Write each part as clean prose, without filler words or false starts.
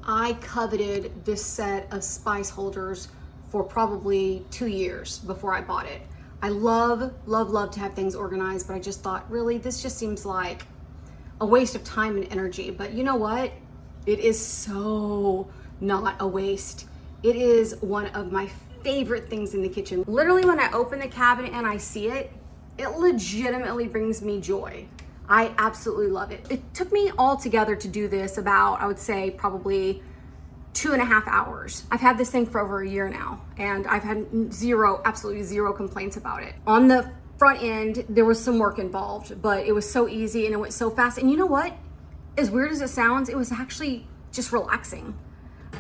I coveted this set of spice holders for probably 2 years before I bought it. I love, love, love to have things organized, but I just thought, really, this just seems like a waste of time and energy. But you know what? It is so not a waste. It is one of my favorite things in the kitchen. Literally, when I open the cabinet and I see it, it legitimately brings me joy. I absolutely love it. It took me all together to do this about, I would say, probably 2.5 hours. I've had this thing for over a year now, and I've had absolutely zero complaints about it. On the front end, there was some work involved, but it was so easy and it went so fast. And you know what? As weird as it sounds, it was actually just relaxing.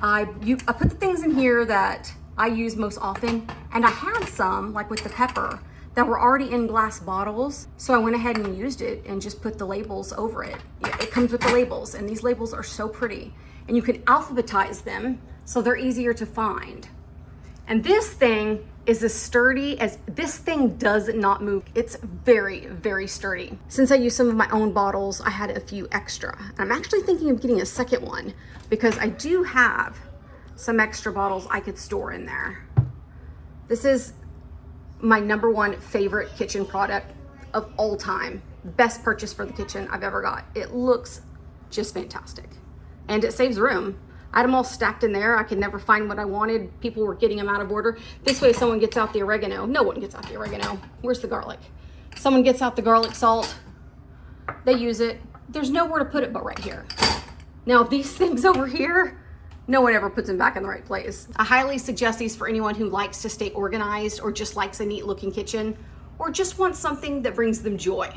I put the things in here that I use most often, and I had some, like with the pepper, that were already in glass bottles. So I went ahead and used it and just put the labels over it. It comes with the labels, and these labels are so pretty. And you can alphabetize them so they're easier to find. And this thing is as sturdy as, this thing does not move. It's very, very sturdy. Since I use some of my own bottles, I had a few extra. I'm actually thinking of getting a second one because I do have some extra bottles I could store in there. This is my #1 favorite kitchen product of all time. Best purchase for the kitchen I've ever got. It looks just fantastic. And it saves room. I had them all stacked in there. I could never find what I wanted. People were getting them out of order. This way someone gets out the oregano. No one gets out the oregano. Where's the garlic? Someone gets out the garlic salt. They use it. There's nowhere to put it but right here. Now these things over here, no one ever puts them back in the right place. I highly suggest these for anyone who likes to stay organized or just likes a neat looking kitchen or just wants something that brings them joy.